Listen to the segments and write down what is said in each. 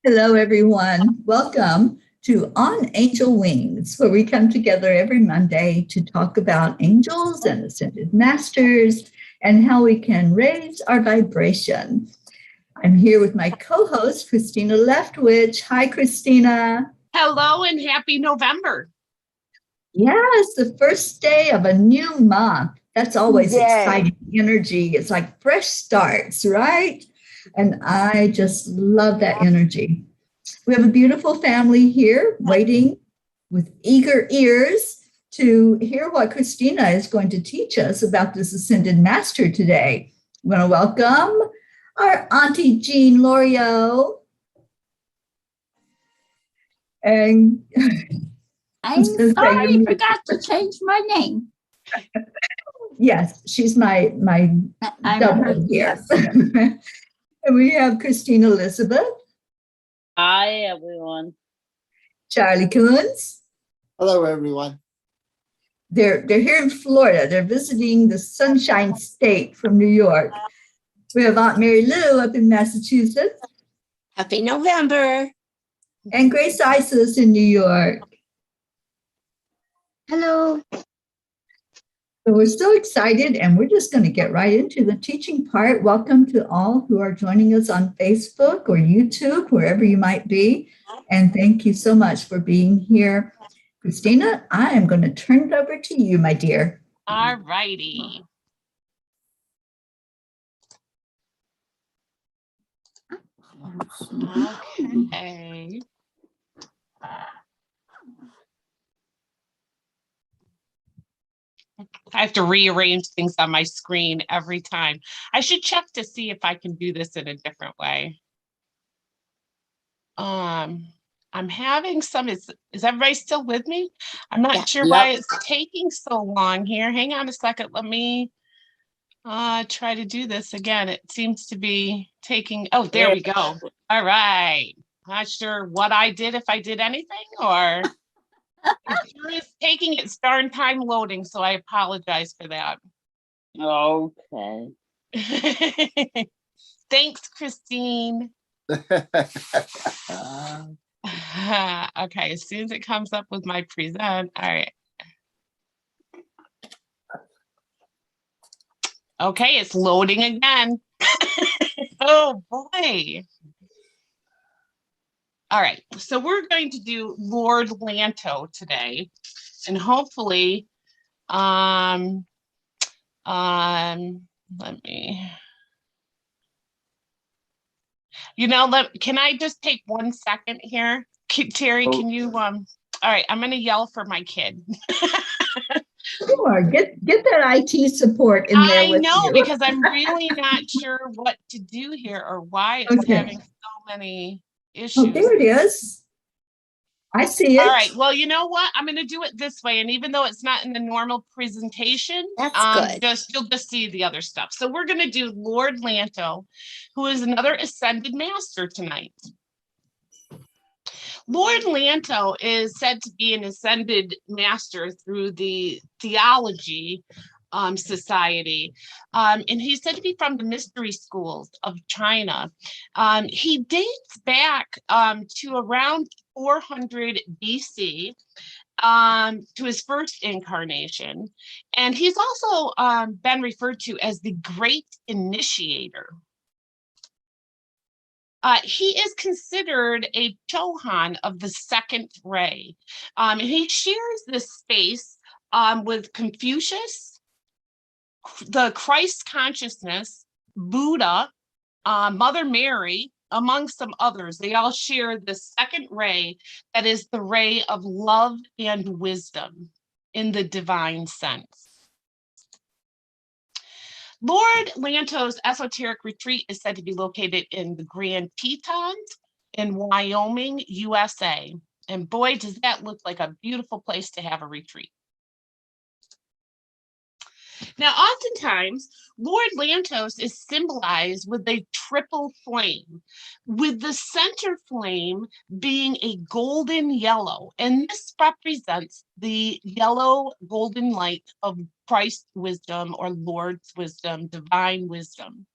Hello, everyone. Welcome to On Angel Wings, where we come together every Monday to talk about angels and ascended masters and how we can raise our vibration. I'm here with my co-host, Christina Leftwich. Hi, Christina. Hello and happy November. Yes, the first day of a new month. That's always exciting energy. It's like fresh starts, right? And I just love that energy. We have a beautiful family here waiting with eager ears to hear what Christina is going to teach us about this Ascended Master today. We want to welcome our Auntie Jean Lorio. And I'm sorry, I forgot to change my name. Yes, she's my double here. Yes. And we have Christine Elizabeth. Hi, everyone. Charlie Coons. Hello, everyone. They're here in Florida. They're visiting the Sunshine State from New York. We have Aunt Mary Lou up in Massachusetts. Happy November. And Grace Isis in New York. Hello. So we're so excited, and we're just going to get right into the teaching part. Welcome to all who are joining us on Facebook or YouTube, wherever you might be. And thank you so much for being here. Christina, I am going to turn it over to you, my dear. All righty. Okay. I have to rearrange things on my screen every time. I should check to see if I can do this in a different way. I'm having some, is everybody still with me? I'm not sure why it's taking so long here. Hang on a second. Let me try to do this again. It seems to be taking, oh, there we go. All right. Not sure what I did, if I did anything, or it sure is taking its darn time loading, so I apologize for that. Okay. Thanks, Christine. Okay, as soon as it comes up with my present, all right. Okay, it's loading again. Oh boy. All right, so we're going to do Lord Lanto today, and hopefully, let me, can I just take 1 second here? Teri, can you, all right, I'm gonna yell for my kid. Sure, get that IT support in there with you. I know, because I'm really not sure what to do here or why it's having so many issues. Oh, there it is. I see it. All right. Well, you know what? I'm going to do it this way. And even though it's not in the normal presentation, That's good. You'll just see the other stuff. So we're going to do Lord Lanto, who is another ascended master tonight. Lord Lanto is said to be an ascended master through the Theology Society. And he's said to be from the mystery schools of China. He dates back to around 400 BC to his first incarnation. And he's also been referred to as the Great Initiator. He is considered a Chohan of the second ray. And he shares this space with Confucius, the Christ consciousness, Buddha, Mother Mary, among some others. They all share the second ray that is the ray of love and wisdom in the divine sense. Lord Lanto's esoteric retreat is said to be located in the Grand Tetons in Wyoming, USA. And boy, does that look like a beautiful place to have a retreat. Now, oftentimes, Lord Lantos is symbolized with a triple flame, with the center flame being a golden yellow. And this represents the yellow golden light of Christ's wisdom or Lord's wisdom, divine wisdom.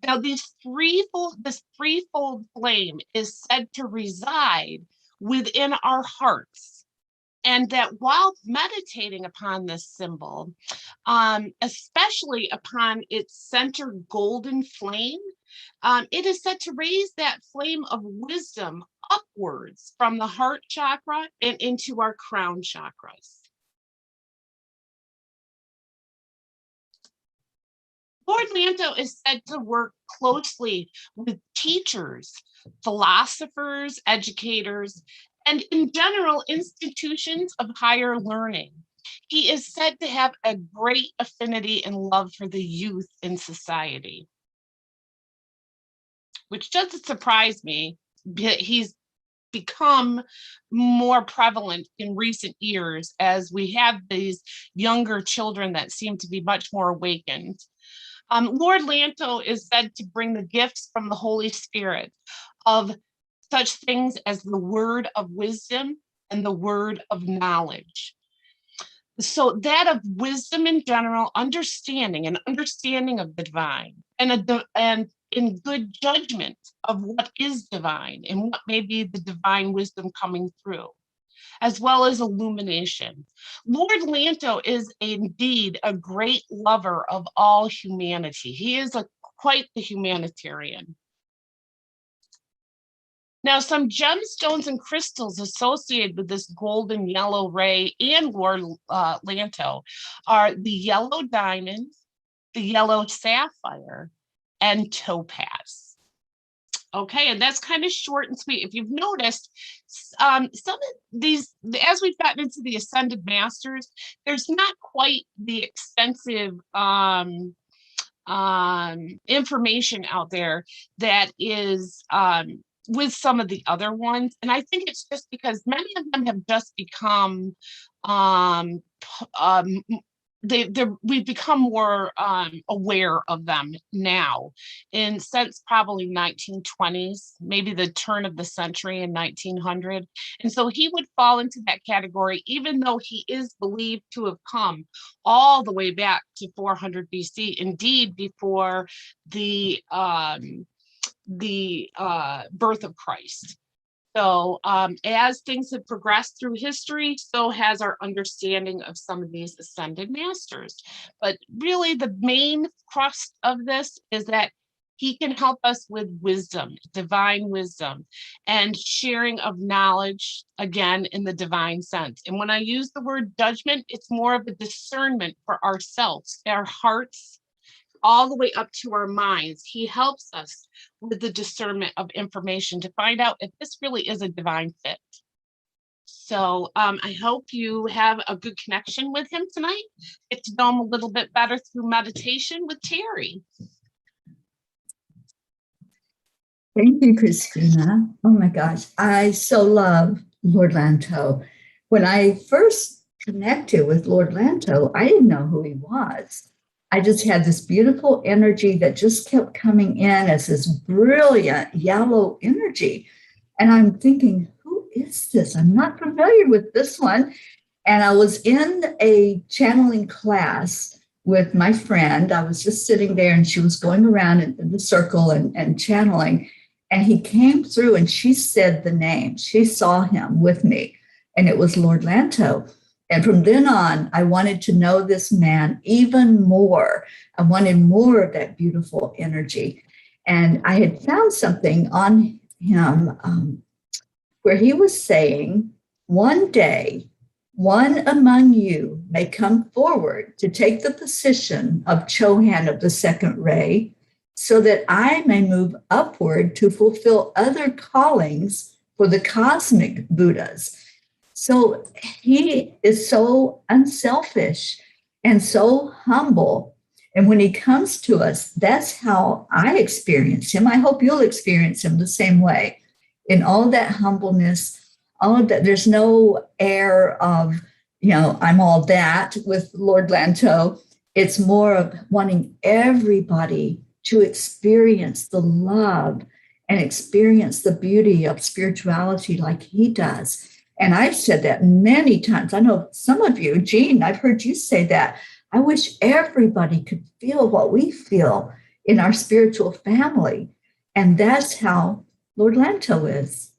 Now, this threefold flame is said to reside within our hearts. And that while meditating upon this symbol, especially upon its center golden flame, it is said to raise that flame of wisdom upwards from the heart chakra and into our crown chakras. Lord Lanto is said to work closely with teachers, philosophers, educators, and in general, institutions of higher learning. He is said to have a great affinity and love for the youth in society, which doesn't surprise me. He's become more prevalent in recent years as we have these younger children that seem to be much more awakened. Lord Lanto is said to bring the gifts from the Holy Spirit of such things as the word of wisdom and the word of knowledge. So that of wisdom in general, understanding of the divine, and in good judgment of what is divine and what may be the divine wisdom coming through, as well as illumination. Lord Lanto is indeed a great lover of all humanity. He is quite the humanitarian. Now, some gemstones and crystals associated with this golden yellow ray and Lord Lanto are the yellow diamond, the yellow sapphire, and topaz. Okay, and that's kind of short and sweet. If you've noticed, some of these, as we've gotten into the Ascended Masters, there's not quite the extensive information out there that is with some of the other ones. And I think it's just because many of them have just become we've become more aware of them now, in since probably 1920s, maybe the turn of the century in 1900. And so he would fall into that category, even though he is believed to have come all the way back to 400 BC, indeed before the birth of Christ. So as things have progressed through history, so has our understanding of some of these ascended masters. But really the main crux of this is that he can help us with wisdom, divine wisdom, and sharing of knowledge, again, in the divine sense. And when I use the word judgment, it's more of a discernment for ourselves, our hearts, all the way up to our minds. He helps us with the discernment of information to find out if this really is a divine fit. So I hope you have a good connection with him tonight. Get to know him a little bit better through meditation with Teri. Thank you, Christina. Oh my gosh, I so love Lord Lanto. When I first connected with Lord Lanto, I didn't know who he was. I just had this beautiful energy that just kept coming in as this brilliant yellow energy. And I'm thinking, who is this? I'm not familiar with this one. And I was in a channeling class with my friend. I was just sitting there and she was going around in the circle and channeling. And he came through and she said the name. She saw him with me. And it was Lord Lanto. And from then on, I wanted to know this man even more. I wanted more of that beautiful energy. And I had found something on him where he was saying, one day, one among you may come forward to take the position of Chohan of the second ray, so that I may move upward to fulfill other callings for the cosmic Buddhas. So he is so unselfish and so humble. And when he comes to us, that's how I experience him. I hope you'll experience him the same way. In all that humbleness, all of that, there's no air of, I'm all that with Lord Lanto. It's more of wanting everybody to experience the love and experience the beauty of spirituality like he does. And I've said that many times. I know some of you, Jean, I've heard you say that. I wish everybody could feel what we feel in our spiritual family. And that's how Lord Lanto is.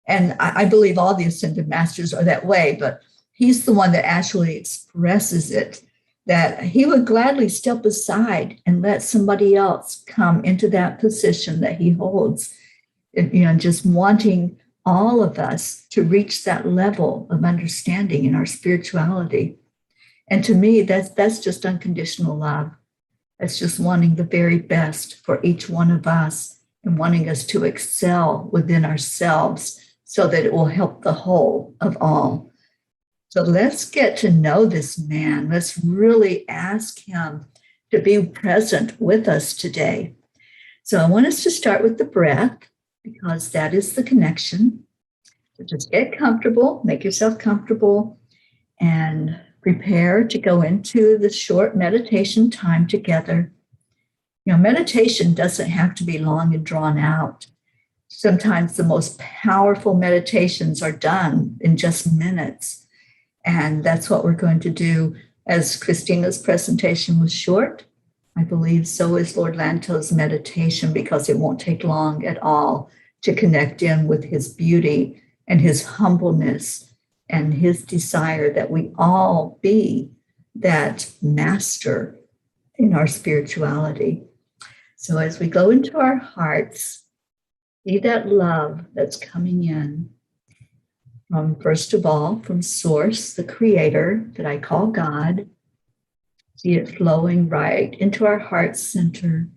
And I believe all the ascended masters are that way, but he's the one that actually expresses it, that he would gladly step aside and let somebody else come into that position that he holds, just wanting all of us to reach that level of understanding in our spirituality. And to me, that's just unconditional love. That's just wanting the very best for each one of us and wanting us to excel within ourselves so that it will help the whole of all. So let's get to know this man. Let's really ask him to be present with us today. So I want us to start with the breath because that is the connection. So just get comfortable, make yourself comfortable, and prepare to go into the short meditation time together. Meditation doesn't have to be long and drawn out. Sometimes the most powerful meditations are done in just minutes. And that's what we're going to do. As Christina's presentation was short, I believe so is Lord Lanto's meditation, because it won't take long at all to connect in with his beauty and his humbleness and his desire that we all be that master in our spirituality. So as we go into our hearts, see that love that's coming in from, first of all, from Source, the Creator that I call God. See it flowing right into our heart center.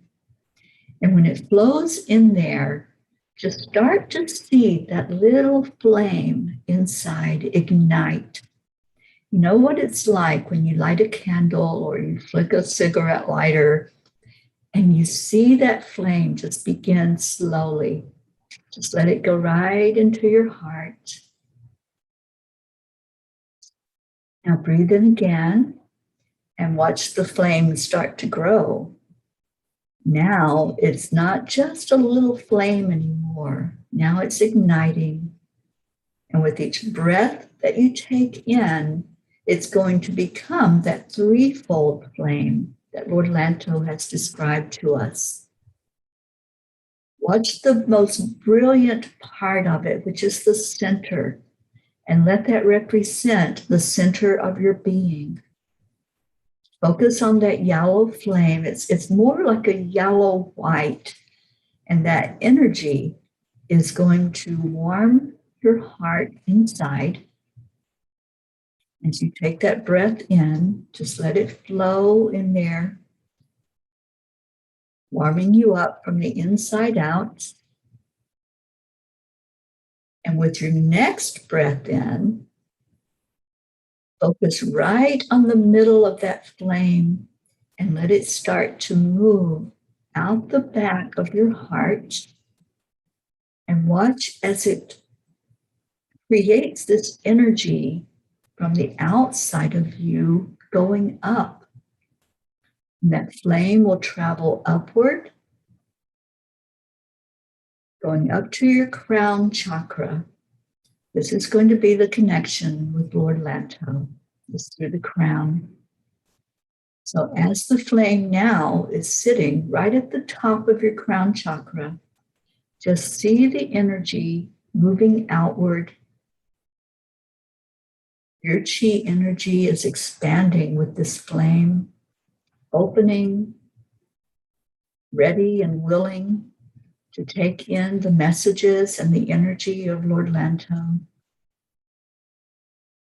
And when it flows in there, just start to see that little flame inside ignite. You know what it's like when you light a candle or you flick a cigarette lighter and you see that flame just begin slowly. Just let it go right into your heart. Now breathe in again and watch the flame start to grow. Now it's not just a little flame anymore. Now it's igniting. And with each breath that you take in, it's going to become that threefold flame that Lord Lanto has described to us. Watch the most brilliant part of it, which is the center, and let that represent the center of your being. Focus on that yellow flame. It's more like a yellow white, and that energy is going to warm your heart inside. As you take that breath in, just let it flow in there, warming you up from the inside out. And with your next breath in, focus right on the middle of that flame and let it start to move out the back of your heart. And watch as it creates this energy from the outside of you going up. And that flame will travel upward, going up to your crown chakra. This is going to be the connection with Lord Lanto, is through the crown. So as the flame now is sitting right at the top of your crown chakra, just see the energy moving outward. Your chi energy is expanding with this flame, opening, ready and willing to take in the messages and the energy of Lord Lanto.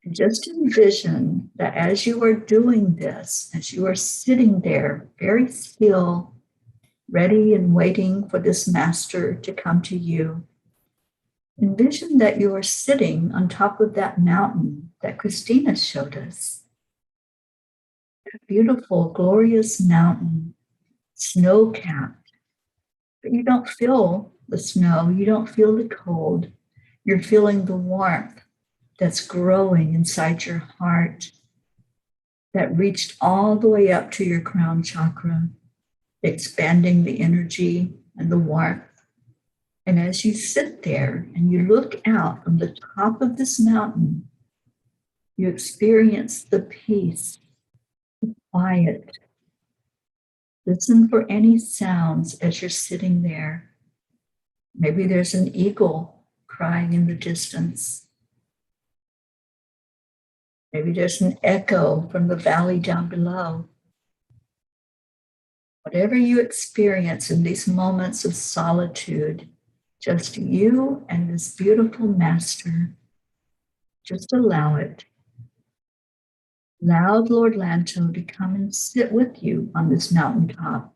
And just envision that as you are doing this, as you are sitting there very still, ready and waiting for this master to come to you, envision that you are sitting on top of that mountain that Christina showed us. That beautiful, glorious mountain, snow-capped. But you don't feel the snow, you don't feel the cold. You're feeling the warmth that's growing inside your heart that reached all the way up to your crown chakra, expanding the energy and the warmth. And as you sit there and you look out from the top of this mountain, you experience the peace, the quiet, Listen for any sounds as you're sitting there. Maybe there's an eagle crying in the distance. Maybe there's an echo from the valley down below. Whatever you experience in these moments of solitude, just you and this beautiful master, just allow it. Allow Lord Lanto to come and sit with you on this mountaintop.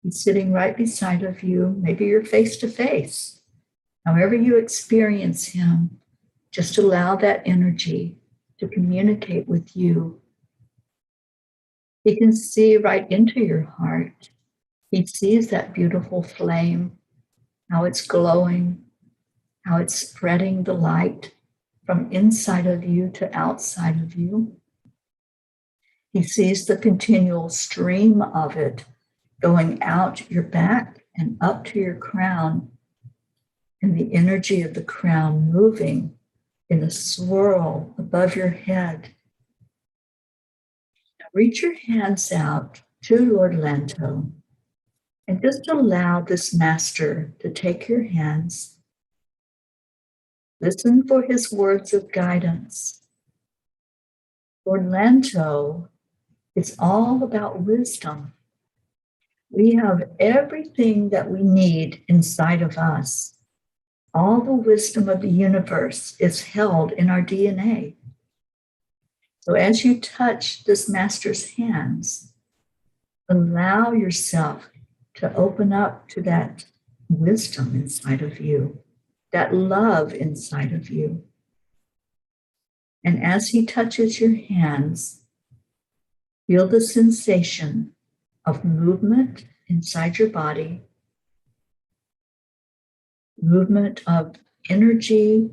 He's sitting right beside of you. Maybe you're face to face. However you experience him, just allow that energy to communicate with you. He can see right into your heart. He sees that beautiful flame, how it's glowing, how it's spreading the light from inside of you to outside of you. He sees the continual stream of it going out your back and up to your crown, and the energy of the crown moving in a swirl above your head. Now reach your hands out to Lord Lanto and just allow this master to take your hands. Listen for his words of guidance. Lord Lanto is all about wisdom. We have everything that we need inside of us. All the wisdom of the universe is held in our DNA. So as you touch this master's hands, allow yourself to open up to that wisdom inside of you, that love inside of you. And as he touches your hands, feel the sensation of movement inside your body, movement of energy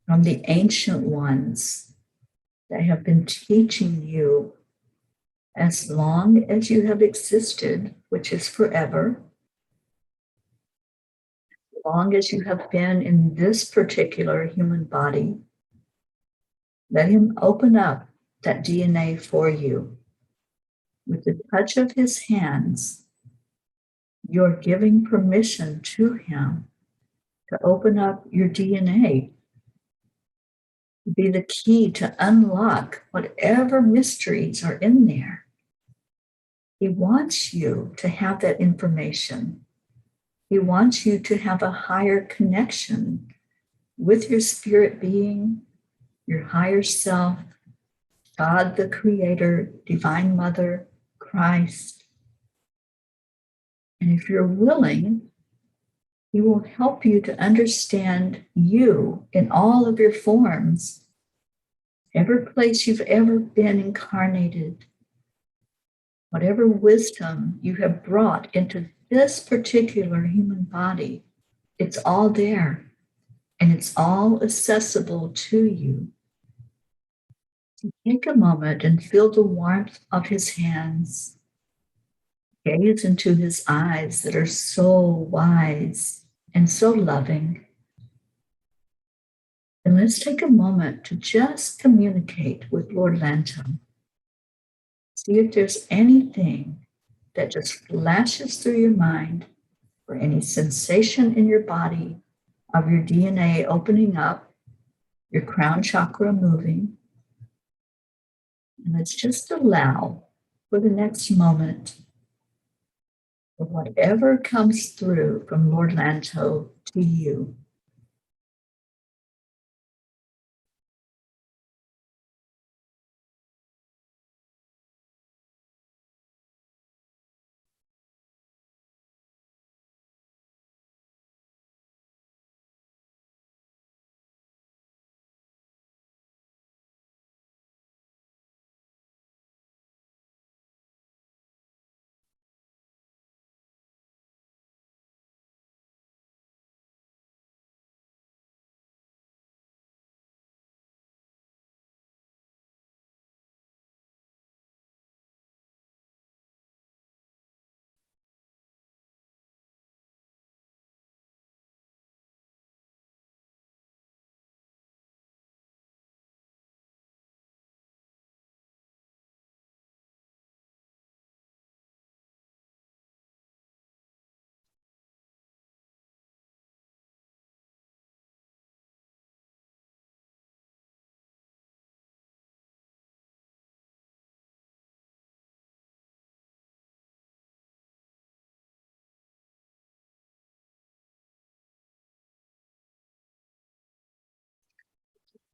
from the ancient ones that have been teaching you as long as you have existed, which is forever, as long as you have been in this particular human body. Let him open up that DNA for you. With the touch of his hands, you're giving permission to him to open up your DNA, to be the key to unlock whatever mysteries are in there. He wants you to have that information. He wants you to have a higher connection with your spirit being, your higher self, God the Creator, Divine Mother, Christ. And if you're willing, he will help you to understand you in all of your forms, every place you've ever been incarnated, whatever wisdom you have brought into this particular human body, it's all there and it's all accessible to you. So take a moment and feel the warmth of his hands. Gaze into his eyes that are so wise and so loving. And let's take a moment to just communicate with Lord Lanto. See if there's anything that just flashes through your mind or any sensation in your body of your DNA opening up, your crown chakra moving. And let's just allow for the next moment for whatever comes through from Lord Lanto to you.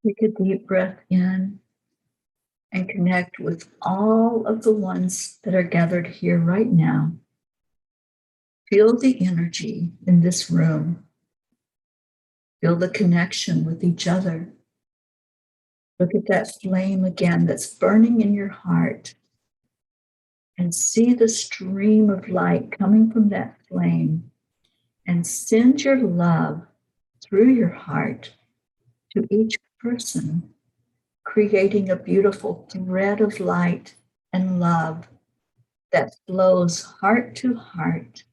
Take a deep breath in and connect with all of the ones that are gathered here right now. Feel the energy in this room. Feel the connection with each other. Look at that flame again that's burning in your heart and see the stream of light coming from that flame, and send your love through your heart to each person, creating a beautiful thread of light and love that flows heart to heart.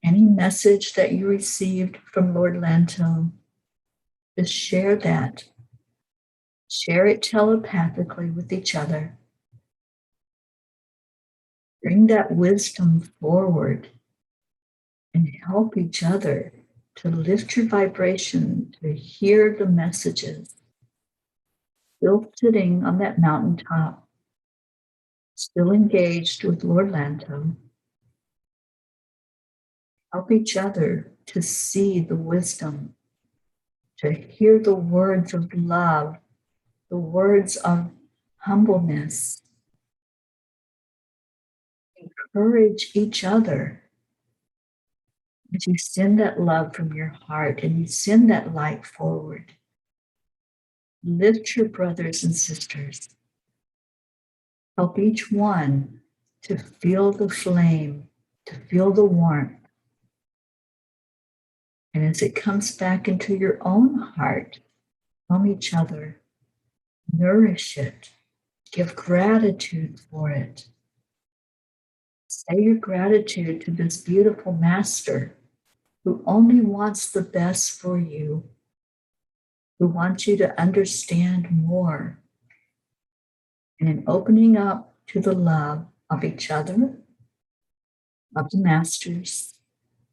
Any message that you received from Lord Lanto, just share that. Share it telepathically with each other. Bring that wisdom forward and help each other to lift your vibration, to hear the messages. Still sitting on that mountaintop, still engaged with Lord Lanto. Help each other to see the wisdom, to hear the words of love, the words of humbleness. Encourage each other as you send that love from your heart and you send that light forward. Lift your brothers and sisters. Help each one to feel the flame, to feel the warmth. And as it comes back into your own heart, from each other, nourish it, give gratitude for it. Say your gratitude to this beautiful master who only wants the best for you, who wants you to understand more. And in opening up to the love of each other, of the masters,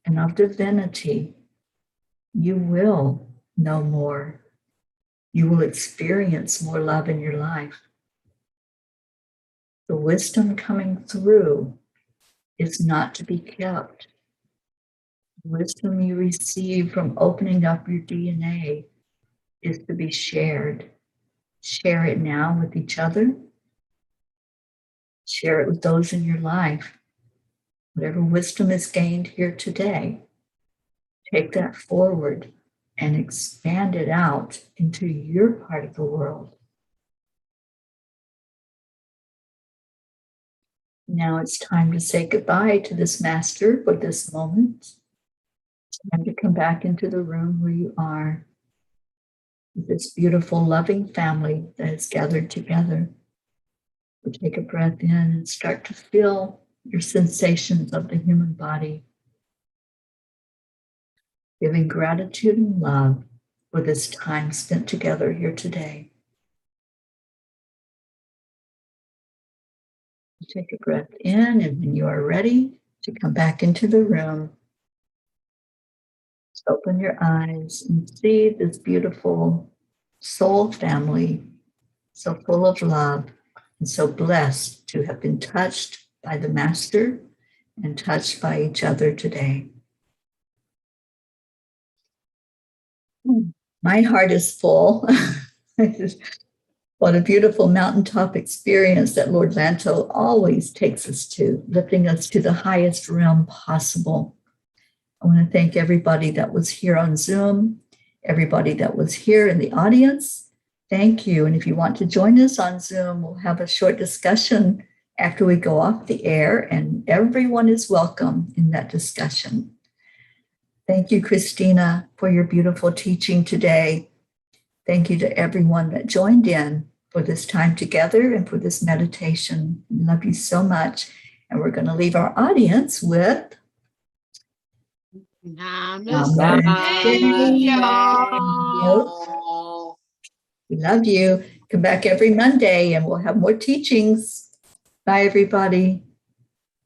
and of divinity, you will know more. You will experience more love in your life. The wisdom coming through is not to be kept. The wisdom you receive from opening up your DNA is to be shared. Share it now with each other. Share it with those in your life. Whatever wisdom is gained here today, take that forward and expand it out into your part of the world. Now it's time to say goodbye to this master for this moment. It's time to come back into the room where you are, with this beautiful, loving family that is gathered together. So take a breath in and start to feel your sensations of the human body, giving gratitude and love for this time spent together here today. Take a breath in, and when you are ready to come back into the room, just open your eyes and see this beautiful soul family, so full of love and so blessed to have been touched by the Master and touched by each other today. My heart is full. What a beautiful mountaintop experience that Lord Lanto always takes us to, lifting us to the highest realm possible. I want to thank everybody that was here on Zoom, everybody that was here in the audience. Thank you. And if you want to join us on Zoom, we'll have a short discussion after we go off the air, and everyone is welcome in that discussion. Thank you, Christina, for your beautiful teaching today. Thank you to everyone that joined in for this time together and for this meditation. We love you so much. And we're going to leave our audience with Namaste, y'all. We love you. Come back every Monday and we'll have more teachings. Bye, everybody.